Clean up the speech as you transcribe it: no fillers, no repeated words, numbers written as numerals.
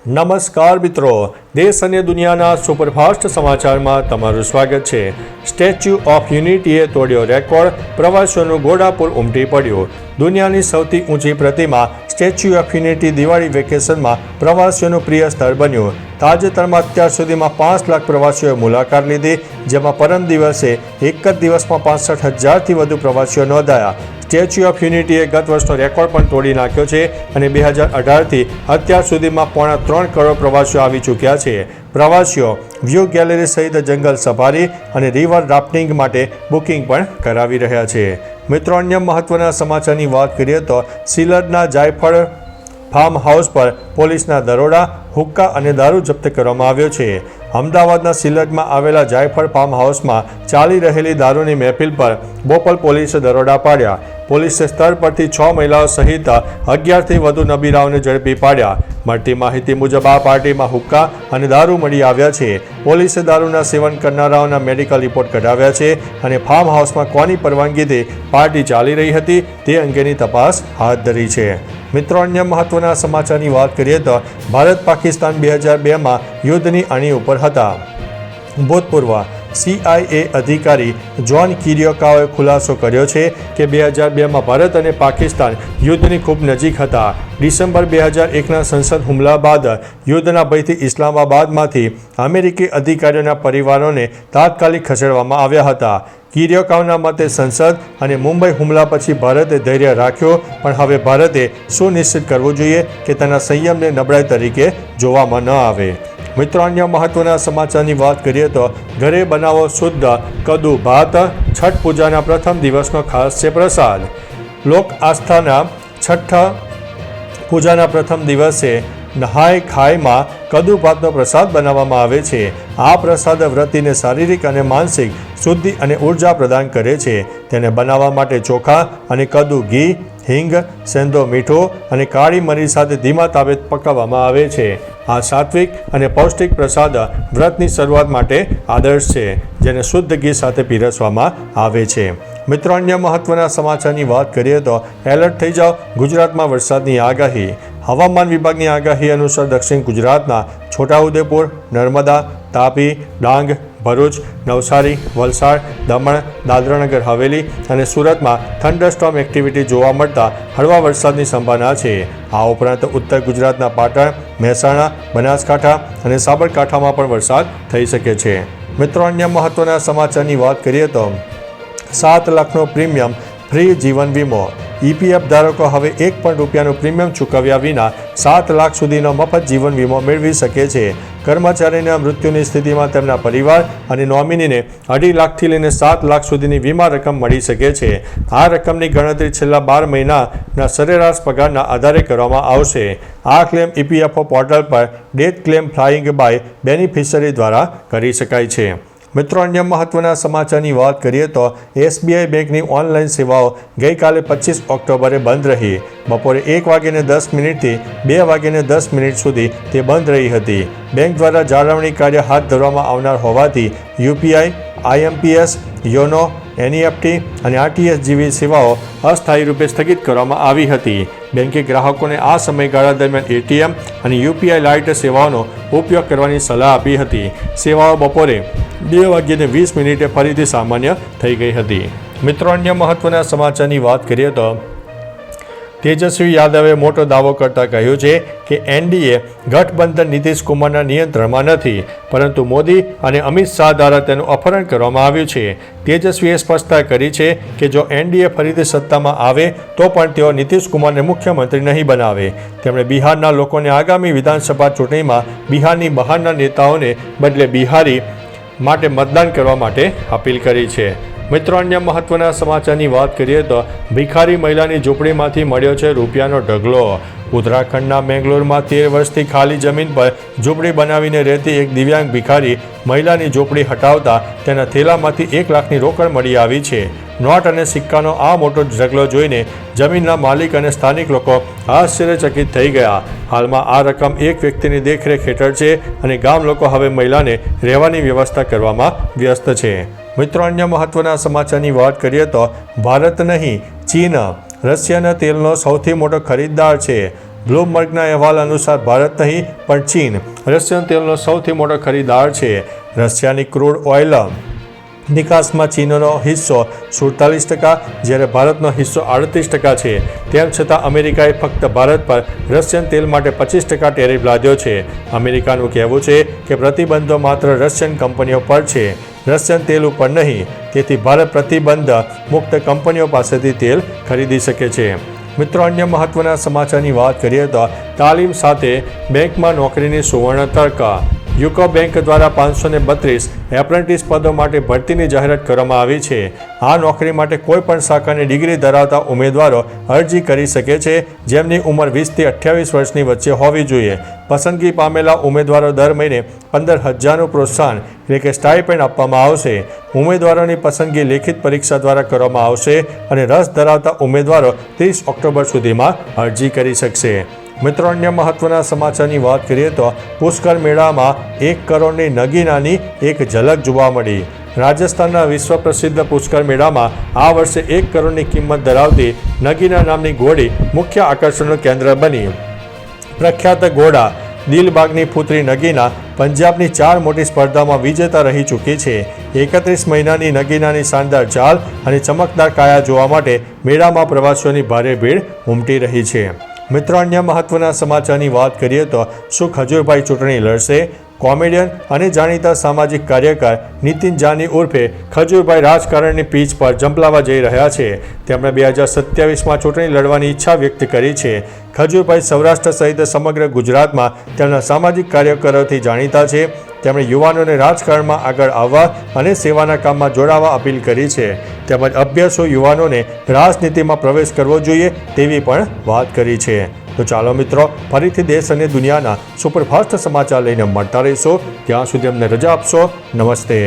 નમસ્કાર મિત્રો, દેશ અને દુનિયાના સુપરફાસ્ટ સમાચારમાં તમારું સ્વાગત છે। સ્ટેચ્યુ ઓફ યુનિટીએ તોડ્યો રેકોર્ડ, પ્રવાસીઓનું ઘોડાપુર ઉમટી પડ્યું। દુનિયાની સૌથી ઊંચી પ્રતિમા સ્ટેચ્યુ ઓફ યુનિટી દિવાળી વેકેશનમાં પ્રવાસીઓનું પ્રિય સ્થળ બન્યું। તાજેતરમાં અત્યાર સુધીમાં 5 લાખ પ્રવાસીઓએ મુલાકાત લીધી, જેમાં પરમ દિવસે એક જ દિવસમાં 65,000થી વધુ પ્રવાસીઓ નોંધાયા। સ્ટેચ્યુ ઓફ યુનિટીએ ગત વર્ષનો રેકોર્ડ પણ તોડી નાખ્યો છે અને 2018થી અત્યાર સુધીમાં 3.5 કરોડ પ્રવાસીઓ આવી ચૂક્યા છે। પ્રવાસીઓ વ્યૂ ગેલેરી સહિત જંગલ સફારી અને રિવર રાફ્ટિંગ માટે બુકિંગ પણ કરાવી રહ્યા છે। મિત્રો, અન્ય મહત્વના સમાચારની વાત કરીએ તો સિલદના જાયફળ ફાર્મ હાઉસ પર પોલીસના દરોડા, હુક્કા અને દારૂ જપ્ત કરવામાં આવ્યો છે। અમદાવાદના સિલદમાં આવેલા જાયફળ ફાર્મ હાઉસમાં ચાલી રહેલી દારૂની મહેફિલ પર બોપલ પોલીસે દરોડા પાડ્યા। પોલીસે સ્થળ પરથી 6 મહિલાઓ સહિત 11થી વધુ નબીરાઓને ઝડપી પાડ્યા। મળતી માહિતી મુજબ આ પાર્ટીમાં હુક્કા અને દારૂ મળી આવ્યા છે। પોલીસે દારૂના સેવન કરનારાઓના મેડિકલ રિપોર્ટ કઢાવ્યા છે અને ફાર્મ હાઉસમાં કોની પરવાનગીથી પાર્ટી ચાલી રહી હતી તે અંગેની તપાસ હાથ ધરી છે। મિત્રો, અન્ય મહત્વના સમાચારની વાત કરીએ તો ભારત પાકિસ્તાન 2002માં યુદ્ધની અણી ઉપર હતા। ભૂતપૂર્વ CIA અધિકારી જ્હોન કિરિયોકાઓએ ખુલાસો કર્યો છે કે 2002માં ભારત અને પાકિસ્તાન યુદ્ધની ખૂબ નજીક હતા। ડિસેમ્બર 2001ના સંસદ હુમલા બાદ યુદ્ધના ભયથી ઇસ્લામાબાદમાંથી અમેરિકી અધિકારીઓના પરિવારોને તાત્કાલિક ખસેડવામાં આવ્યા હતા। કિરિયોકાઓના મતે સંસદ અને મુંબઈ હુમલા પછી ભારતે ધૈર્ય રાખ્યું, પણ હવે ભારતે સુનિશ્ચિત કરવું જોઈએ કે તેના સંયમને નબળાઈ તરીકે જોવામાં ન આવે। મિત્રો, અન્ય મહત્વના સમાચારની વાત કરીએ તો ઘરે બનાવો શુદ્ધ કદુ ભાત, છઠ પૂજાના પ્રથમ દિવસનો ખાસ છે પ્રસાદ। લોક આસ્થાના છઠ્ઠ પૂજાના પ્રથમ દિવસે નહાય ખાયમાં કદુ ભાતનો પ્રસાદ બનાવવામાં આવે છે। આ પ્રસાદ વ્રતીને શારીરિક અને માનસિક શુદ્ધિ અને ઉર્જા પ્રદાન કરે છે। તેને બનાવવા માટે ચોખા અને કદુ ઘી, હિંગ, સેંધો મીઠું અને કાળી મરી સાથે ધીમા તાપે પકાવવામાં આવે છે। આ સાત્વિક અને પૌષ્ટિક પ્રસાદ વ્રતની શરૂઆત માટે આદર્શ છે, જેને શુદ્ધ ઘી સાથે પીરસવામાં આવે છે। મિત્રો, અન્ય મહત્વના સમાચારની વાત કરીએ તો એલર્ટ થઈ જાઓ, ગુજરાતમાં વરસાદની આગાહી। હવામાન વિભાગની આગાહી અનુસાર દક્ષિણ ગુજરાતના છોટાઉદેપુર, નર્મદા, તાપી, ડાંગ, ભરૂચ, નવસારી, વલસાડ, દમણ, દાદરાનગર હવેલી અને સુરતમાં થંડરસ્ટોર્મ એક્ટિવિટી જોવા મળતા હળવા વરસાદની સંભાવના છે। આ ઉપરાંત ઉત્તર ગુજરાતના પાટણ, મહેસાણા, બનાસકાંઠા અને સાબરકાંઠામાં પણ વરસાદ થઈ શકે છે। મિત્રો, અન્ય મહત્વના સમાચારની વાત કરીએ તો 7 લાખનો પ્રીમિયમ ફ્રી જીવન વીમો। EPF ધારકો હવે એક પણ રૂપિયાનું પ્રીમિયમ ચૂકવ્યા વિના 7 લાખ સુધીનો મફત જીવન વીમો મેળવી શકે છે। કર્મચારીના મૃત્યુની સ્થિતિમાં તેમના પરિવાર અને નોમિનીને 2.5 લાખથી લઈને 7 લાખ સુધીની વીમા રકમ મળી શકે છે। આ રકમની ગણતરી છેલ્લા 12 મહિનાના સરેરાશ પગારના આધારે કરવામાં આવશે। આ ક્લેમ EPFO પોર્ટલ પર death claim filing by beneficiary દ્વારા કરી શકાય છે। મિત્રો, અન્ય મહત્વના સમાચારની વાત કરીએ તો SBI બેંકની ઓનલાઈન સેવાઓ ગઈકાલે 25 ઓક્ટોબરે બંધ રહી। બપોરે 1:10 થી 2:10 સુધી તે બંધ રહી હતી। બેંક દ્વારા જાળવણી કાર્ય હાથ ધરવામાં આવનાર હોવાથી UPI, IMPS, યોનો, NEFT અને RTS જેવી સેવાઓ અસ્થાયી રૂપે સ્થગિત કરવામાં આવી હતી। બેંકે ગ્રાહકોને આ સમયગાળા દરમિયાન ATM અને UPI લાઇટ સેવાઓનો ઉપયોગ કરવાની સલાહ આપી હતી। સેવાઓ બપોરે 2:20 ફરીથી સામાન્ય થઈ ગઈ હતી। મિત્રો, અન્ય મહત્વના સમાચારની વાત કરીએ તો તેજસ્વી યાદવે મોટો દાવો કરતા કહ્યું છે કે NDA ગઠબંધન નીતિશ કુમારના નિયંત્રણમાં નથી, પરંતુ મોદી અને અમિત શાહ દ્વારા તેનું અપહરણ કરવામાં આવ્યું છે। તેજસ્વીએ સ્પષ્ટતા કરી છે કે જો NDA ફરીથી સત્તામાં આવે તો પણ તેઓ નીતિશ કુમારને મુખ્યમંત્રી નહીં બનાવે। તેમણે બિહારના લોકોને આગામી વિધાનસભા ચૂંટણીમાં બિહારની બહારના નેતાઓને બદલે બિહારી માટે મતદાન કરવા માટે અપીલ કરી છે। મિત્રો, અન્ય મહત્વના સમાચારની વાત કરીએ તો ભિખારી મહિલાની ઝૂંપડીમાંથી મળ્યો છે રૂપિયાનો ઢગલો। ઉત્તરાખંડના મેંગલોરમાં 13 વર્ષથી ખાલી જમીન પર ઝૂંપડી બનાવીને રહેતી એક દિવ્યાંગ ભિખારી મહિલાની ઝૂંપડી હટાવતા તેના થેલામાંથી 1 લાખની રોકડ મળી આવી છે। નોટ અને સિક્કાનો આ મોટો ઢગલો જોઈને જમીનના માલિક અને સ્થાનિક લોકો આશ્ચર્યચકિત થઈ ગયા। હાલમાં આ રકમ એક વ્યક્તિની દેખરેખ હેઠળ છે અને ગામ લોકો હવે મહિલાને રહેવાની વ્યવસ્થા કરવામાં વ્યસ્ત છે। મિત્રો, અન્ય મહત્વના સમાચારની વાત કરીએ તો ભારત નહીં, ચીન રશિયાના તેલનો સૌથી મોટો ખરીદદાર છે। બ્લૂમબર્ગના અહેવાલ અનુસાર ભારત નહીં પણ ચીન રશિયન તેલનો સૌથી મોટો ખરીદાર છે. રશિયાની ક્રૂડ ઓઇલ નિકાસમાં ચીનનો હિસ્સો 47%, જ્યારે ભારતનો હિસ્સો 38% છે. તેમ છતાં અમેરિકાએ ફક્ત ભારત પર રશિયન તેલ માટે 25% ટેરિફ લાદ્યો છે. અમેરિકાનું કહેવું છે કે પ્રતિબંધો માત્ર રશિયન કંપનીઓ પર છે, રશિયન તેલ ઉપર નહીં. તેથી ભારત પ્રતિબંધ મુક્ત કંપનીઓ પાસેથી તેલ ખરીદી શકે છે. મિત્રો, અન્ય મહત્વના સમાચારની વાત કરીએ તો તાલીમ સાથે બેંકમાં નોકરીની સુવર્ણ તક. યુકો બેંક દ્વારા 532 એપ્રેન્ટિસ પદો માટે ભરતીની જાહેરાત કરવામાં આવી છે. આ નોકરી માટે કોઈપણ શાખાની ડિગ્રી ધરાવતા ઉમેદવારો અરજી કરી શકે છે, જેમની ઉંમર 20 થી 28 વર્ષની વચ્ચે હોવી જોઈએ. પસંદગી પામેલા ઉમેદવારો દર મહિને 15,000નું પ્રોત્સાહન એટલે કે સ્ટાઇપેન્ડ આપવામાં આવશે. ઉમેદવારોની પસંદગી લેખિત પરીક્ષા દ્વારા કરવામાં આવશે અને રસ ધરાવતા ઉમેદવારો 30 ઓક્ટોબર સુધીમાં અરજી કરી શકશે. મિત્રો, અન્ય મહત્વના સમાચારની વાત કરીએ તો પુષ્કર મેળામાં 1 કરોડની નગીનાની એક ઝલક જોવા મળી. રાજસ્થાનના વિશ્વ પ્રસિદ્ધ પુષ્કર મેળામાં આ વર્ષે 1 કરોડની કિંમત ધરાવતી નગીના નામની ઘોડી મુખ્ય આકર્ષણનું કેન્દ્ર બની. પ્રખ્યાત ઘોડા દિલબાગની પુત્રી નગીના પંજાબની 4 મોટી સ્પર્ધામાં વિજેતા રહી ચૂકી છે. 31 મહિનાની નગીનાની શાનદાર ચાલ અને ચમકદાર કાયા જોવા માટે મેળામાં પ્રવાસીઓની ભારે ભીડ ઉમટી રહી છે. મિત્રો, અન્ય મહત્વના સમાચારની વાત કરીએ તો શું ખજૂરભાઈ ચૂંટણી લડશે? કોમેડિયન અને જાણીતા સામાજિક કાર્યકર નીતિન જાની ઉર્ફે ખજૂરભાઈ રાજકારણની પીચ પર ઝંપલાવા જઈ રહ્યા છે. તેમણે 2027માં ચૂંટણી લડવાની ઈચ્છા વ્યક્ત કરી છે. ખજૂરભાઈ સૌરાષ્ટ્ર સહિત સમગ્ર ગુજરાતમાં તેમના સામાજિક કાર્યકરોથી જાણીતા છે. તેમણે યુવાનોને રાજકારણમાં આગળ આવવા અને સેવાના કામમાં જોડાવા અપીલ કરી છે. તેમજ અભ્યાસુ યુવાનોને રાજનીતિમાં પ્રવેશ કરવો જોઈએ તેવી પણ વાત કરી છે. તો ચાલો મિત્રો, ફરીથી દેશ અને દુનિયાના સુપરફાસ્ટ સમાચાર લઈને મળતા રહીશો. ત્યાં સુધી અમને રજા આપશો. નમસ્તે.